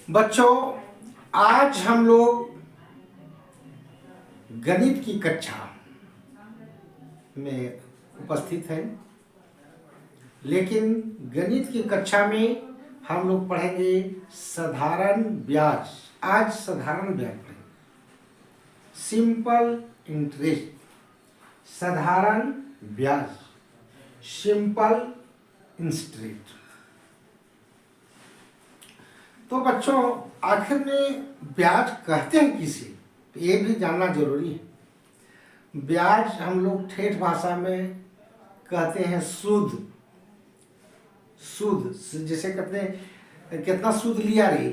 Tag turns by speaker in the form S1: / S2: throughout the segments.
S1: बच्चों, आज हम लोग गणित की कक्षा में उपस्थित हैं, लेकिन गणित की कक्षा में हम लोग पढ़ेंगे साधारण ब्याज। आज साधारण ब्याज पढ़ेंगे, सिंपल इंटरेस्ट। साधारण ब्याज, सिंपल इंटरेस्ट। तो बच्चों, आखिर में ब्याज कहते हैं किसे, तो ये भी जानना जरूरी है। ब्याज हम लोग ठेठ भाषा में कहते हैं सूद। सूद जैसे कहते हैं कितना सूद लिया रे,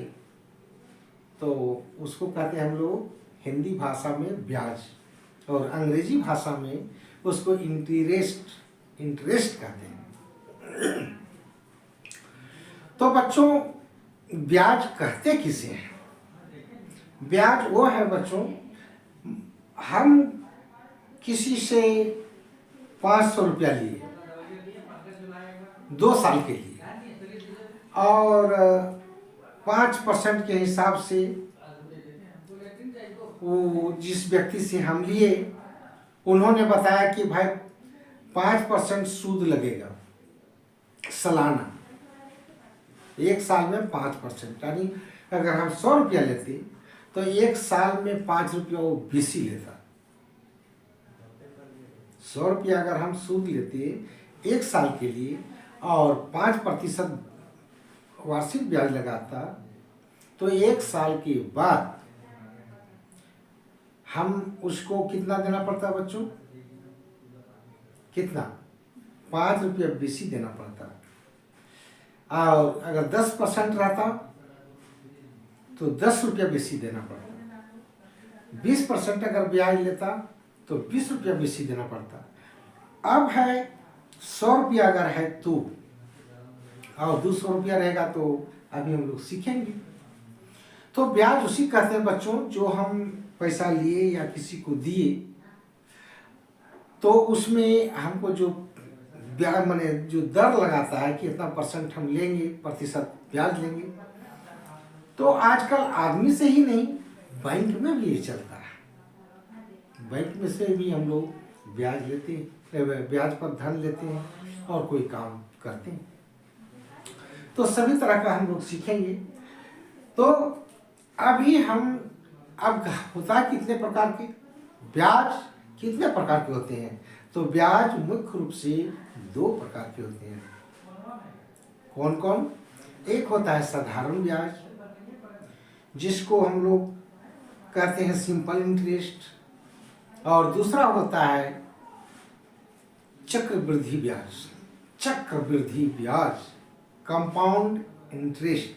S1: तो उसको कहते हैं हम लोग हिंदी भाषा में ब्याज, और अंग्रेजी भाषा में उसको इंटरेस्ट कहते हैं। तो बच्चों, ब्याज कहते किसे हैं? ब्याज वो है बच्चों, हम किसी से 500 रुपया लिए 2 साल के लिए, और 5% के हिसाब से वो जिस व्यक्ति से हम लिए, उन्होंने बताया कि भाई 5% सूद लगेगा सालाना, 1 साल में 5%। यानी अगर हम 100 रुपया लेते तो 1 साल में 5 रुपया वो बीसी लेता। 100 रुपया अगर हम सूद लेते 1 साल के लिए और 5% वार्षिक ब्याज लगाता, तो 1 साल के बाद हम उसको कितना देना पड़ता बच्चों? कितना? 5 रुपया बीसी देना पड़ता। और अगर 10% रहता तो 10 रुपया बेसी देना पड़ता। 20% अगर ब्याज लेता तो 20 रुपया बेसी देना पड़ता। अब है 100 रुपया अगर है तो, और 200 रुपया रहेगा तो अभी हम लोग सीखेंगे। तो ब्याज उसी कहते हैं बच्चों, जो हम पैसा लिए या किसी को दिए, तो उसमें हमको जो ब्याज माने जो दर लगाता है कि इतना % हम लेंगे, प्रतिशत ब्याज लेंगे। तो आजकल आदमी से ही नहीं, बैंक में भी ये चलता है। बैंक में से भी हम लोग ब्याज लेते हैं, ब्याज पर धन लेते हैं और कोई काम करते हैं। तो सभी तरह का हम लोग सीखेंगे। तो अभी हम अब होता है कितने प्रकार के ब्याज, कितने प्रकार के होते हैं? तो ब्याज मुख्य रूप से 2 प्रकार के होते हैं। कौन कौन? एक होता है साधारण ब्याज, जिसको हम लोग कहते हैं सिंपल इंटरेस्ट, और दूसरा होता है चक्रवृद्धि ब्याज। चक्रवृद्धि ब्याज, कंपाउंड इंटरेस्ट।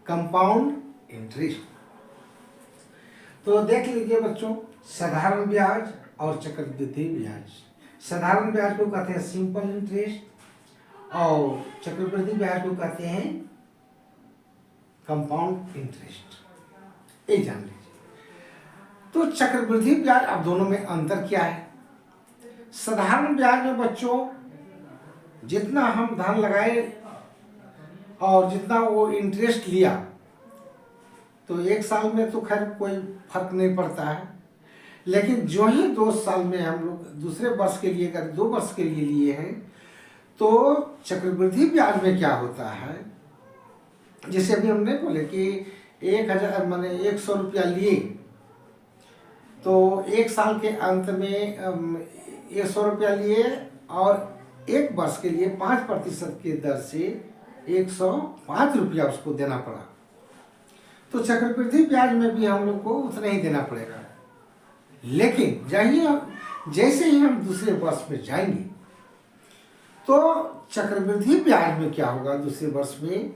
S1: Compound interest. तो देख लीजिए बच्चों, साधारण ब्याज और चक्रवृद्धि ब्याज। साधारण ब्याज को कहते हैं सिंपल इंटरेस्ट, और चक्रवृद्धि ब्याज को कहते हैं कंपाउंड इंटरेस्ट। ये जान लीजिए। तो चक्रवृद्धि ब्याज, अब दोनों में अंतर क्या है? साधारण ब्याज में बच्चों जितना हम धन लगाए और जितना वो इंटरेस्ट लिया, तो 1 साल में तो खैर कोई फर्क नहीं पड़ता है। लेकिन जो ही 2 साल में हम लोग दूसरे वर्ष के लिए, अगर 2 वर्ष के लिए लिए हैं, तो चक्रवृद्धि ब्याज में क्या होता है, जैसे अभी हमने बोले कि 1000 माने 100 रुपया लिए, तो 1 साल के अंत में 100 रुपया लिए और 1 वर्ष के लिए 5% के दर से 105 रुपया उसको देना पड़ा। तो चक्रवृद्धि ब्याज में भी हम लोग को उतना ही देना पड़ेगा। लेकिन जैसे ही हम दूसरे वर्ष में जाएंगे, तो चक्रवृद्धि ब्याज में क्या होगा? दूसरे वर्ष में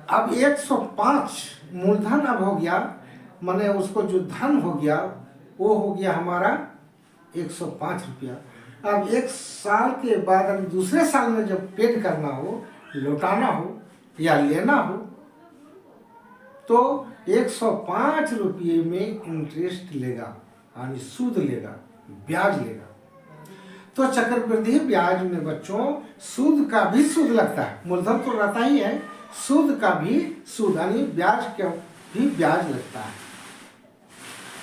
S1: अब 105 मूलधन अब हो गया, माने उसको जो धन हो गया वो हो गया हमारा 105 रुपया। अब 1 साल के बाद, अब दूसरे साल में जब पेड करना हो, लौटाना हो या लेना हो, तो 105 रुपये में इंटरेस्ट लेगा, यानी सूद लेगा, ब्याज लेगा। तो चक्रवृद्धि ब्याज में बच्चों सूद का भी सूद लगता है। मूलधन तो रहता ही है, सूद का भी सूद यानी ब्याज का भी ब्याज लगता है,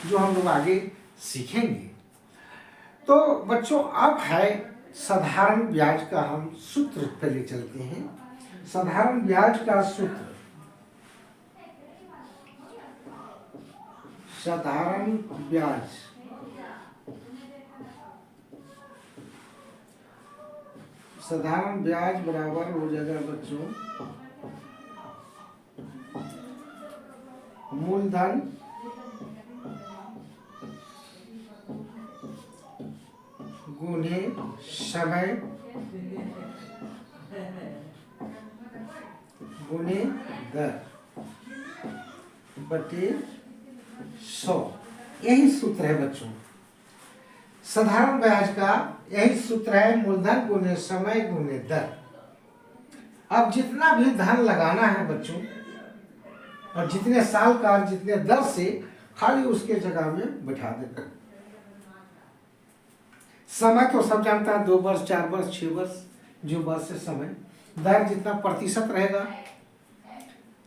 S1: जो हम लोग आगे सीखेंगे। तो बच्चों अब है साधारण ब्याज का, हम सूत्र पहले चलते हैं। साधारण ब्याज का सूत्र, साधारण ब्याज साधारण ब्याज बराबर हो जाएगा बच्चों मूलधन गुने समय गुने दर बटे 100। यही सूत्र है बच्चों साधारण ब्याज का, यही सूत्र है मूलधन गुने समय गुने दर। अब जितना भी धन लगाना है बच्चों और जितने साल का और जितने दर से, खाली उसके जगह में बैठा देना। समय तो सब जानता है, 2 वर्ष 4 वर्ष 6 वर्ष जो वर्ष से समय। दर जितना प्रतिशत रहेगा,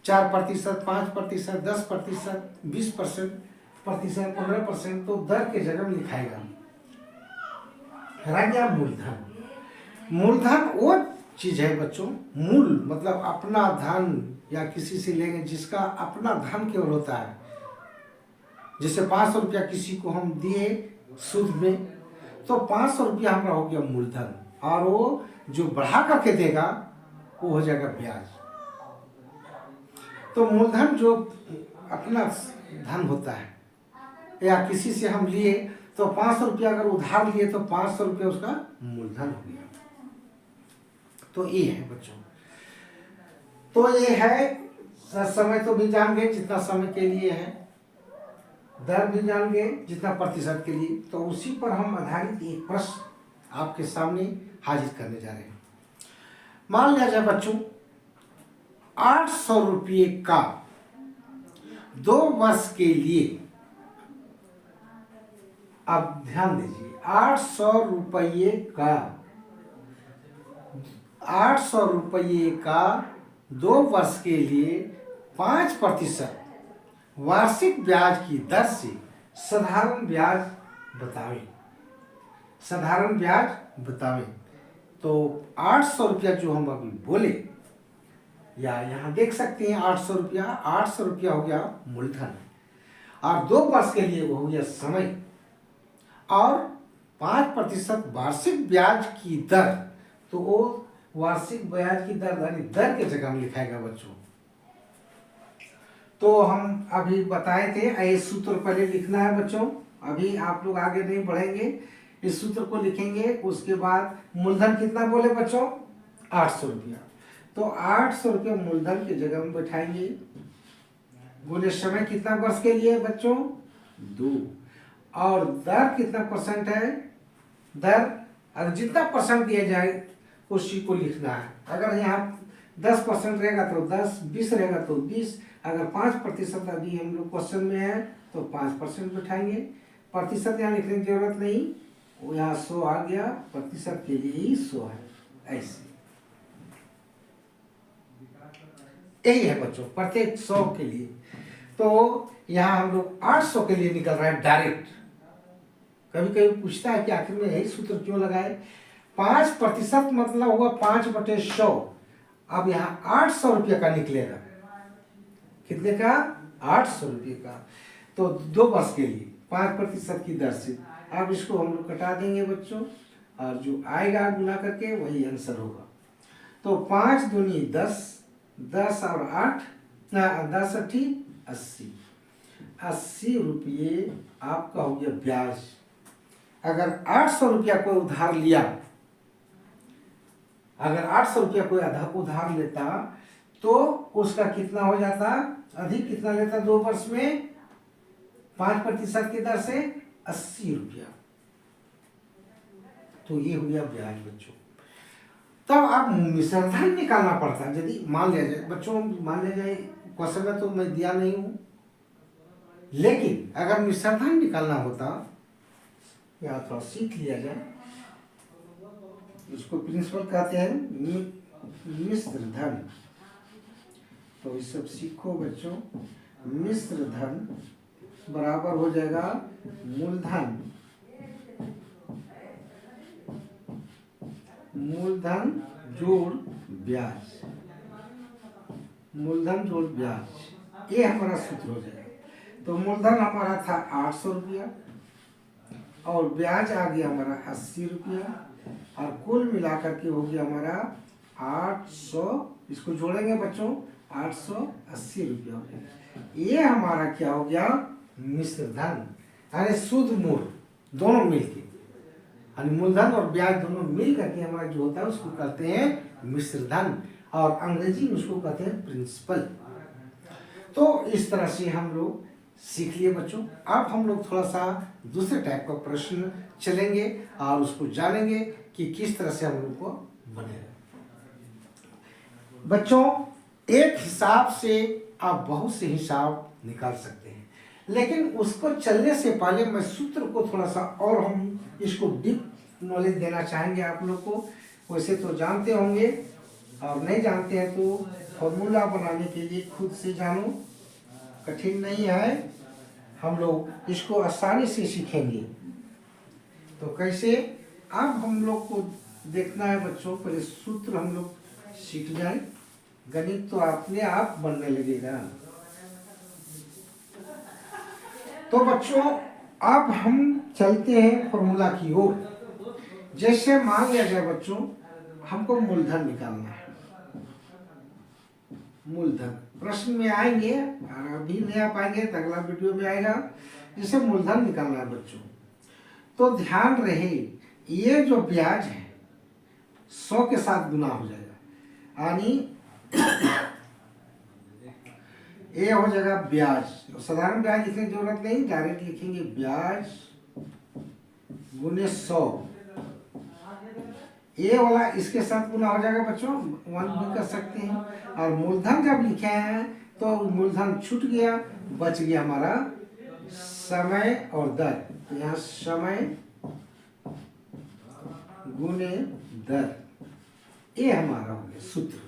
S1: 4%, 5%, 10%, 20%, 15%, तो दर के जगह में लिखाएगा। रह गया मूलधन। मूलधन वो चीज है बच्चों, मूल मतलब अपना धन या किसी से लेंगे जिसका अपना धन केवल होता है। जैसे 500 रुपया किसी को हम दिए सूद में, तो 500 रुपया हमारा हो गया मूलधन, और वो जो बढ़ा करके देगा वो हो जाएगा ब्याज। तो मूलधन जो अपना धन होता है, या किसी से हम लिए तो 500 रुपया अगर उधार लिए तो 500 रुपया उसका मूलधन हो गया। तो ये है बच्चों, तो ये है समय तो भी जान गए जितना समय के लिए है, दर भी जान गए जितना प्रतिशत के लिए। तो उसी पर हम आधारित एक प्रश्न आपके सामने हाजिर करने जा रहे हैं। मान लिया जाए बच्चों 800 रुपये का 2 वर्ष के लिए, अब ध्यान दीजिए 800 रुपये का 2 वर्ष के लिए 5% वार्षिक ब्याज की दर से साधारण ब्याज बतावें। साधारण ब्याज बतावें। तो 800 रुपया जो हम अभी बोले, या यहाँ देख सकते हैं 800 रुपया, 800 रुपया हो गया मूलधन, और 2 वर्ष के लिए वो हो गया समय, और 5% वार्षिक ब्याज की दर, तो वो वार्षिक ब्याज की दर यानी दर के जगह में लिखाएगा बच्चों। तो हम अभी बताए थे, ये सूत्र पहले लिखना है बच्चों। अभी आप लोग आगे नहीं बढ़ेंगे, इस सूत्र को लिखेंगे। उसके बाद मूलधन कितना बोले बच्चों 800 रुपया, तो 800 रुपया मूलधन की जगह में बैठाएंगे। बोले समय कितना वर्ष के लिए बच्चों 2, और दर कितना परसेंट है, दर अगर जितना परसेंट दिया जाए उसी को लिखना है। अगर यहाँ 10% रहेगा तो 10, 20 रहेगा तो 20, अगर 5% अभी हम लोग क्वेश्चन में है तो 5% बैठाएंगे। प्रतिशत यहाँ लिखने की जरूरत नहीं, वो यहाँ 100 आ गया, प्रतिशत के लिए ही 100 है। ऐसे यही है बच्चों प्रत्येक 100 के लिए। तो यहाँ हम लोग 800 के लिए निकल रहा है डायरेक्ट। कभी कभी पूछता है कि आखिर में यही सूत्र क्यों लगाए। 5% मतलब होगा 5/100। अब यहाँ 800 रुपये का निकलेगा, कितने का 800 रुपये का, तो 2 वर्ष के लिए 5% की दर से। अब इसको हम लोग कटा देंगे बच्चों, और जो आएगा गुना करके वही आंसर होगा। तो 5 दूनी 10, 10 और 8 10 8 80, 80 रुपये आपका हो गया ब्याज। अगर 800 रुपया कोई उधार लिया, अगर 800 रुपया कोई उधार लेता तो उसका कितना हो जाता, अधिक कितना लेता 2 वर्ष में 5% की दर से 80 रुपया। तो ये हो गया ब्याज बच्चों। तब आप मिश्रधन निकालना पड़ता है। यदि मान लिया जाए बच्चों, मान लिया जाए क्वेश्चन में तो मैं दिया नहीं हूं, लेकिन अगर मिश्रधन निकालना होता, या थोड़ा सीख लिया जाए, इसको प्रिंसिपल कहते हैं मिश्र धन। तो ये सब सीखो बच्चों। मिश्र धन बराबर हो जाएगा मूलधन, मूलधन जोड़ ब्याज, मूलधन जोड़ ब्याज, ये हमारा सूत्र हो जाएगा। तो मूलधन हमारा था 800 रुपया और ब्याज आ गया हमारा 80 रुपया और कुल मिलाकर के हो गया हमारा 800, इसको जोड़ेंगे बच्चों 880 रुपया हो जाएगा। ये हमारा क्या हो गया, मिश्र धन, यानी शुद्ध मूल दोनों मिलके, यानी मूलधन और ब्याज दोनों मिल करके हमारा जो होता है उसको कहते हैं मिश्र धन और अंग्रेजी में उसको कहते हैं प्रिंसिपल। तो इस तरह से हम लोग सीख लिए बच्चों। अब हम लोग थोड़ा सा दूसरे टाइप का प्रश्न चलेंगे और उसको जानेंगे कि किस तरह से हम लोग को बनेगा। बच्चों एक हिसाब से आप बहुत से हिसाब निकाल सकते हैं, लेकिन उसको चलने से पहले मैं सूत्र को थोड़ा सा और हम इसको डीप नॉलेज देना चाहेंगे आप लोग को। वैसे तो जानते होंगे और नहीं जानते हैं तो फॉर्मूला बनाने के लिए खुद से जानो, कठिन नहीं है, हम लोग इसको आसानी से सीखेंगे। तो कैसे, अब हम लोग को देखना है बच्चों, पहले सूत्र हम लोग सीख जाए, गणित तो अपने आप बनने लगेगा। तो बच्चों अब हम चलते हैं फॉर्मूला की ओर। जैसे मान लिया जाए बच्चों हमको मूलधन निकालना है, मूलधन प्रश्न में आएंगे और अभी नहीं आ पाएंगे तो अगला वीडियो में आएगा। जैसे मूलधन निकालना है बच्चों, तो ध्यान रहे ये जो ब्याज है 100 के साथ गुना हो जाएगा, यानी ये हो जाएगा ब्याज। साधारण ब्याज लिखने की जरूरत नहीं, डायरेक्ट लिखेंगे ब्याज गुने 100। ये वाला इसके साथ गुना हो जाएगा बच्चों, 1 भी कर सकते हैं। और मूलधन जब लिखे हैं तो मूलधन छूट गया, बच गया हमारा समय और दर। यहाँ समय गुने दर, ये हमारा हो गया सूत्र।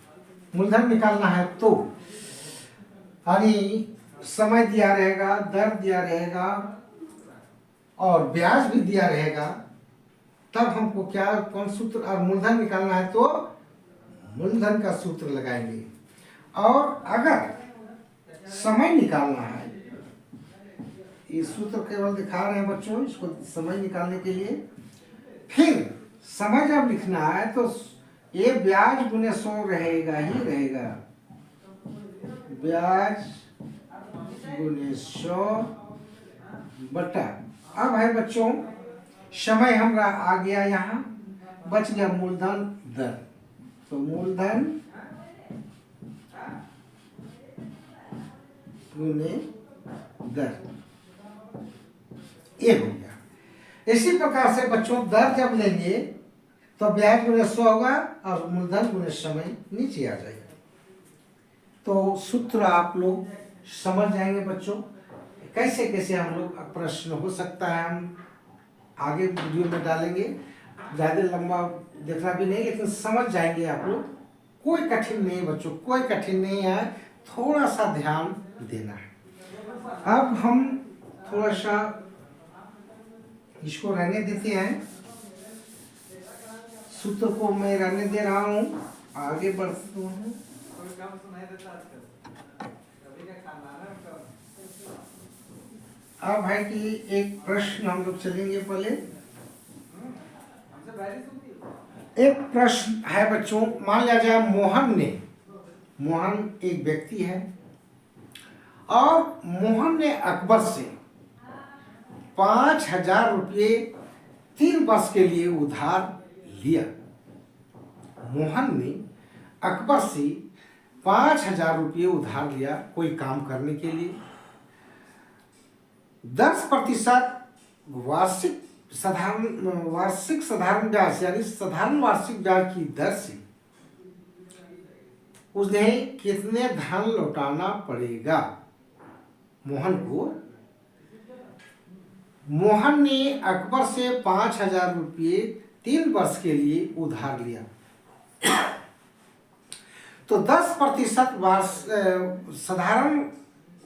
S1: मूलधन निकालना है तो यानी समय दिया रहेगा, दर दिया रहेगा और ब्याज भी दिया रहेगा, तब हमको क्या कौन सूत्र, और मूलधन निकालना है तो मूलधन का सूत्र लगाएंगे। और अगर समय निकालना है, ये सूत्र केवल दिखा रहे हैं बच्चों इसको समय निकालने के लिए। फिर समय जब लिखना है तो ये ब्याज गुने 100 रहेगा ही रहेगा, ब्याज गुने 100 बटा, अब है बच्चों समय हमारा आ गया, यहाँ बच गया मूलधन दर, तो मूलधन गुने दर, ये हो गया। इसी प्रकार से बच्चों दर जब लेंगे तो ब्याज गुने 100 होगा और मूलधन गुने समय नीचे आ जाएगा। तो सूत्र आप लोग समझ जाएंगे बच्चों, कैसे कैसे हम लोग प्रश्न हो सकता है, हम आगे वीडियो में डालेंगे, ज़्यादा लंबा देखना भी नहीं, लेकिन समझ जाएंगे आप लोग। कोई कठिन नहीं बच्चों, कोई कठिन नहीं है, थोड़ा सा ध्यान देना है। अब हम थोड़ा सा इसको रहने देते हैं, सूत्र को मैं रहने दे रहा हूँ, आगे बढ़ता हूँ। अब है कि एक प्रश्न हम लोग चलेंगे पहले। एक प्रश्न है बच्चों, मान लिया जाए मोहन एक व्यक्ति है और मोहन ने अकबर से 5000 रुपये 3 वर्ष के लिए उधार लिया। मोहन ने अकबर से 5000 रुपये उधार लिया कोई काम करने के लिए। 10% वार्षिक साधारण ब्याज यानी साधारण वार्षिक ब्याज की दर से उन्हें कितने धन लौटाना पड़ेगा मोहन को। मोहन ने अकबर से 5000 रुपये 3 वर्ष के लिए उधार लिया। तो 10% साधारण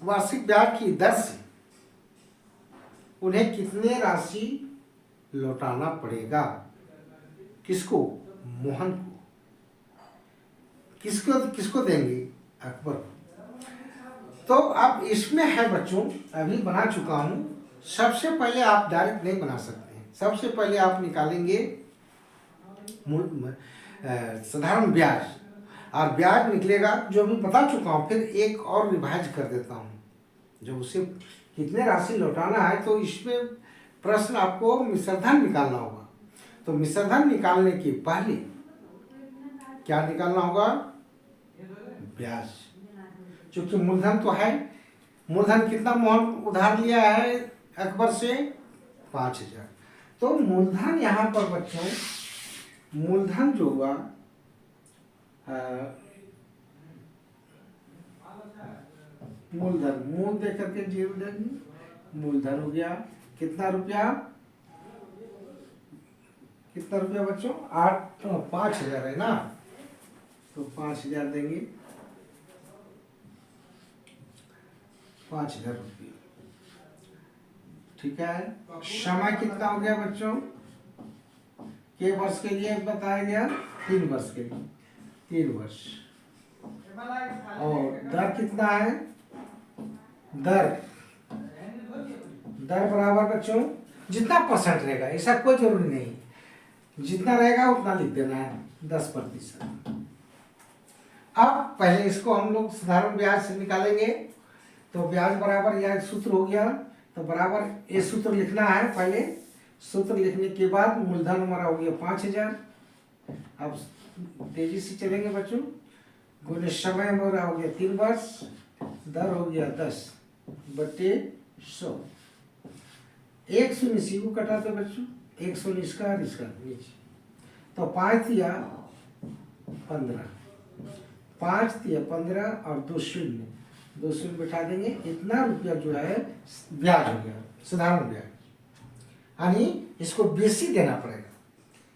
S1: वार्षिक ब्याज की दर से उन्हें कितने राशि लौटाना पड़ेगा? किसको? मोहन को। किसको देंगे? अकबर को। तो अब इसमें है बच्चों, अभी बना चुका हूं। सबसे पहले आप डायरेक्ट नहीं बना सकते, सबसे पहले आप निकालेंगे साधारण ब्याज, और ब्याज निकलेगा जो भी बता चुका हूं, फिर एक और रिवाइज कर देता हूं। जब उसे कितने राशि लौटाना है तो इसमें प्रश्न आपको मिश्रधन निकालना होगा। तो मिश्रधन निकालने के पहले क्या निकालना होगा? ब्याज। क्योंकि मूलधन तो है, मूलधन कितना मोहन उधार लिया है अकबर से? 5,000। तो मूलधन यहाँ पर बच्चों, मूलधन जो हुआ मूलधन, मूल दे करके 0 देंगे, मूलधन हो गया कितना रुपया? कितना रुपया बच्चों? 5,000 है ना, तो 5,000 देंगे, 5,000 रुपये। ठीक है। समय कितना हो गया बच्चों? के वर्ष के लिए बताया गया? 3 वर्ष के लिए, 3 वर्ष। और दर कितना है? दर बराबर बच्चों जितना परसेंट रहेगा, ऐसा कोई जरूरी नहीं, जितना रहेगा उतना लिख देना है, 10%। अब पहले इसको हम लोग साधारण ब्याज से निकालेंगे। तो ब्याज बराबर यह सूत्र हो गया, तो बराबर ये सूत्र लिखना है। पहले सूत्र लिखने के बाद मूलधन हमारा हो गया 5,000। अब तेजी से चलेंगे बच्चों, गुने समय हमारा हो गया 3 वर्ष, दर हो गया 10/100। 1 शून्य इसी को कटाते बच्चों, 1 शून्य इसका और इसका नीचे, तो 5 या 15, 5 या 15 और 2 शून्य, 2 शून्य बैठा देंगे। इतना रुपया जो है ब्याज हो गया, साधारण ब्याज। यानी इसको बेसी देना पड़ेगा।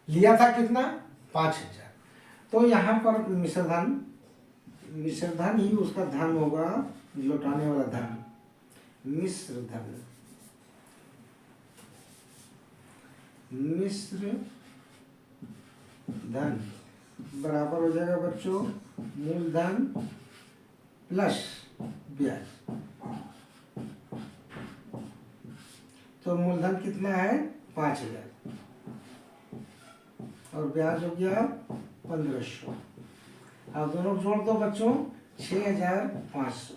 S1: लिया था कितना? 5,000। तो यहाँ पर मिश्रधन ही उसका धन होगा, लौटाने वाला धन, मिश्रधन। मिश्रधन बराबर हो जाएगा बच्चों मूलधन प्लस ब्याज। तो मूलधन कितना है? 5,000 और ब्याज हो गया 1,500। अब दोनों जोड़ दो बच्चों, 6,500।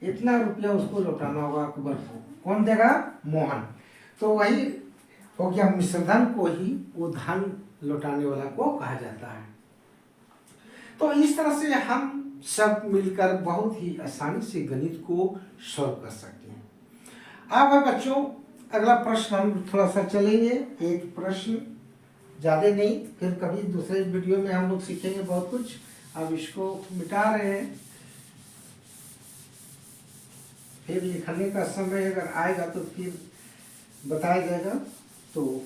S1: इतना रुपया उसको लौटाना होगा अकबर को। कौन देगा? मोहन। तो वही हो गया, मिश्रधन को ही वो धन लौटाने वाला को कहा जाता है। तो इस तरह से हम सब मिलकर बहुत ही आसानी से गणित को सॉल्व कर सकते हैं। अब है बच्चों अगला प्रश्न, हम थोड़ा सा चलेंगे, एक प्रश्न, ज़्यादा नहीं, फिर कभी दूसरे वीडियो में हम लोग सीखेंगे बहुत कुछ। अब इसको मिटा रहे हैं, फिर लिखने का समय अगर आएगा तो फिर बताया जाएगा। तो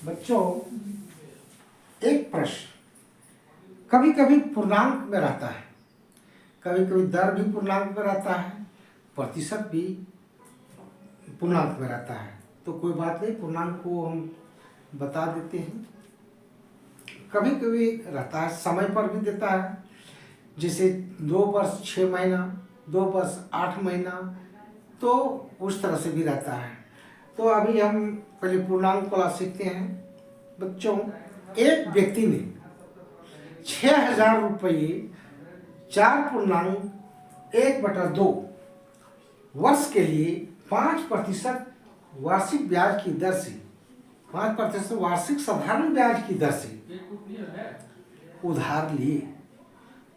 S1: बच्चों एक प्रश्न, कभी कभी पूर्णांक में रहता है, कभी कभी दर भी पूर्णांक में रहता है, प्रतिशत भी पूर्णांक में रहता है। तो कोई बात नहीं, पूर्णांक को हम बता देते हैं। कभी कभी रहता है समय पर भी देता है, जैसे 2 वर्ष 6 महीना, 2 वर्ष 8 महीना, तो उस तरह से भी रहता है। तो अभी हम पहले पूर्णांक वाला सीखते हैं बच्चों। एक व्यक्ति ने 6,000 रुपये 4.1/2 वर्ष के लिए 5% वार्षिक ब्याज की दर से, 5% वार्षिक साधारण ब्याज की दर से उधार लिए,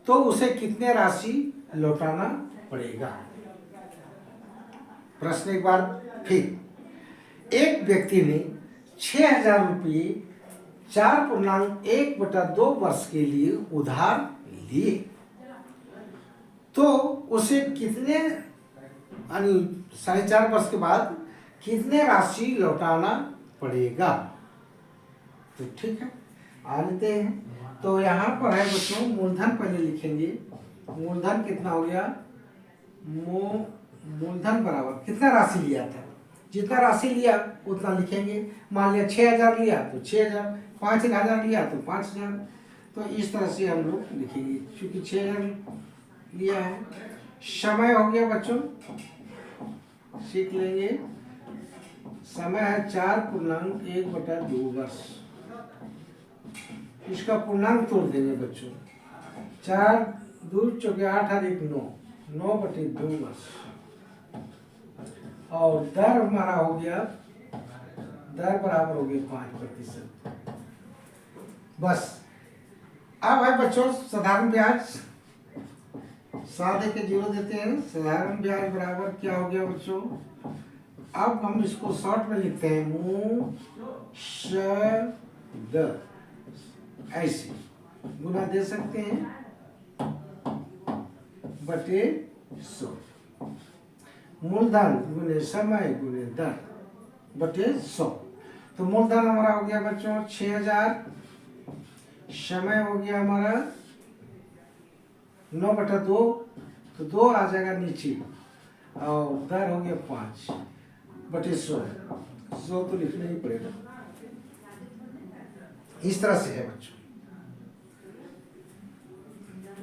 S1: तो उसे कितने राशि लौटाना पड़ेगा? प्रश्न एक बार फिर, एक व्यक्ति ने 6,000 रुपये 4.1/2 वर्ष के लिए उधार लिए, तो उसे कितने, यानी 4.5 वर्ष के बाद कितने राशि लौटाना पड़ेगा। तो ठीक है, आ लेते हैं। तो यहाँ पर है बच्चों, मूलधन पहले लिखेंगे। मूलधन कितना हो गया, मूलधन बराबर कितना राशि लिया था, जितना राशि लिया उतना लिखेंगे। मान लिया 6,000 लिया तो 6,000, 5,000 लिया तो 5,000। तो इस तरह से हम लोग लिखेंगे, क्योंकि 6,000 लिया है। समय हो गया बच्चों, सीख लेंगे। समय है 4.1/2 वर्ष। इसका पूर्णांक तोड़ देंगे बच्चों। 4 2 चौके 8 और 1 9, 9/2 वर्ष। और दर हमारा हो गया, दर बराबर हो गया 5%। बस अब है बच्चों साधारण ब्याज। सादे के 0 देते हैं। साधारण ब्याज बराबर क्या हो गया बच्चों, अब हम इसको शॉर्ट में लिखते हैं, मूषद, ऐसे गुना दे सकते हैं बटे 100। मूलधन गुने समय गुने दर बटे 100। तो मूलधन हमारा हो गया बच्चों 6,000, समय हो गया हमारा 9/2, तो 2 आ जाएगा नीचे, और दर हो गया 5/100। 100 तो लिखना ही पड़ेगा। इस तरह से है बच्चों,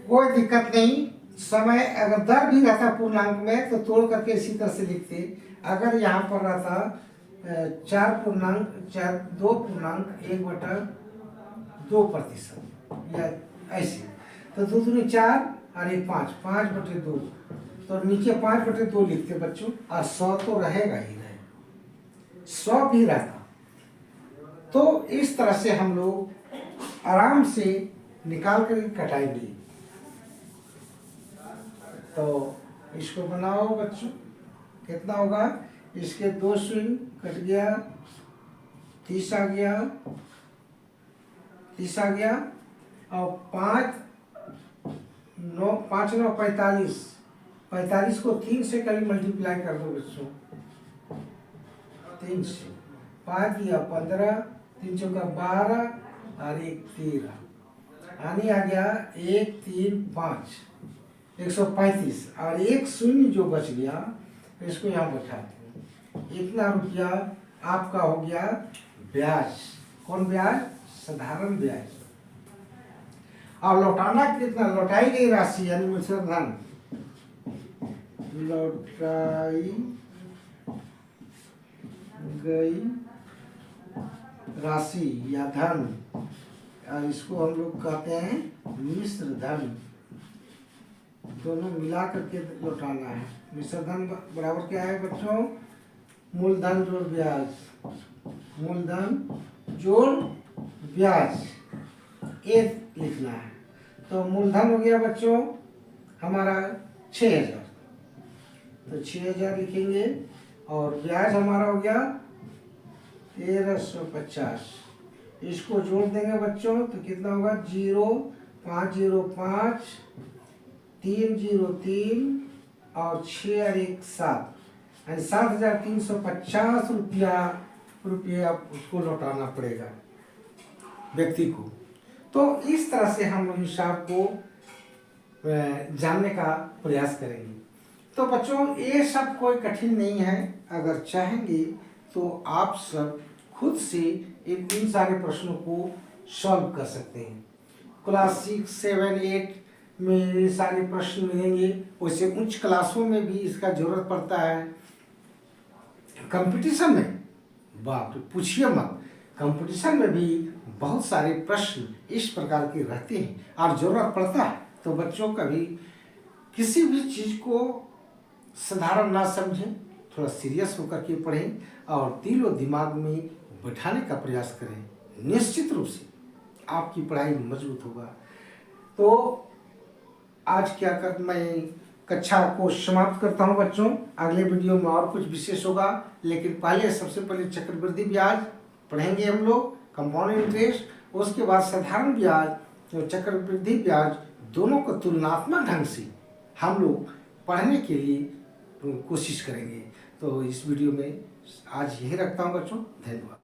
S1: कोई दिक्कत नहीं। समय अगर दर भी रहता पूर्णांक में तो तोड़ करके इसी तरह से लिखते। अगर यहाँ पर रहता 2.1/2% या ऐसे, तो 2 दूनी 4 और 1 5, 5/2, तो नीचे 5/2 लिखते बच्चों। और 100 तो रहेगा ही रहे, 100 भी रहता। तो इस तरह से हम लोग आराम से निकाल कर कटाएंगे। तो इसको बनाओ बच्चों, कितना होगा, इसके 2 स्विंग कट गया, 30 आ गया, 30 आ गया, और 5 9 5 9 45, 45 को 3 से कभी मल्टीप्लाई कर दो बच्चों, 3 से 5 दिया 15, 3 चौका 12 और 1 13, यानी आ गया 1 3 5, 135। और 1 शून्य जो बच गया इसको यहाँ बैठा दो। इतना रुपया आपका हो गया ब्याज। कौन ब्याज, साधारण ब्याज। और लौटाना कितना, लौटाई गई राशि यानी मूलधन, लौटाई गई राशि या धन, और इसको हम लोग कहते हैं मिश्र धन। दोनों मिला करके लौटाना है। मिश्र धन बराबर क्या है बच्चों, मूलधन जोड़ ब्याज, मूलधन जोड़ ब्याज, ये लिखना है। तो मूलधन हो गया बच्चों हमारा 6,000, तो 6,000 लिखेंगे। और ब्याज हमारा हो गया 1,350। इसको जोड़ देंगे बच्चों तो कितना होगा, 0 5 0 5 3 0 3 और 6 और 1 7, यानी 7,350 रुपया उसको लौटाना पड़ेगा व्यक्ति को। तो इस तरह से हम लोग हिसाब को जानने का प्रयास करेंगे। तो बच्चों ये सब कोई कठिन नहीं है, अगर चाहेंगे तो आप सब खुद से इन सारे प्रश्नों को सॉल्व कर सकते हैं। क्लास 6 7 8 में ये सारे प्रश्न मिलेंगे, वैसे उच्च क्लासों में भी इसका जरूरत पड़ता है। कंपटीशन में बाप रे पूछिए मत, कंपटीशन में भी बहुत सारे प्रश्न इस प्रकार के रहते हैं और जरूरत पड़ता है। तो बच्चों कभी किसी भी चीज़ को साधारण ना समझें, थोड़ा सीरियस होकर के पढ़ें और दिल और दिमाग में बैठाने का प्रयास करें। निश्चित रूप से आपकी पढ़ाई मजबूत होगा। तो आज क्या कर मैं कक्षा को समाप्त करता हूं बच्चों। अगले वीडियो में और कुछ विशेष होगा, लेकिन पहले सबसे पहले चक्रवृद्धि ब्याज पढ़ेंगे हम लोग, कंपाउंड इंटरेस्ट, उसके बाद साधारण ब्याज और चक्रवृद्धि ब्याज दोनों को तुलनात्मक ढंग से हम लोग पढ़ने के लिए कोशिश करेंगे। तो इस वीडियो में आज यही रखता हूँ बच्चों, धन्यवाद।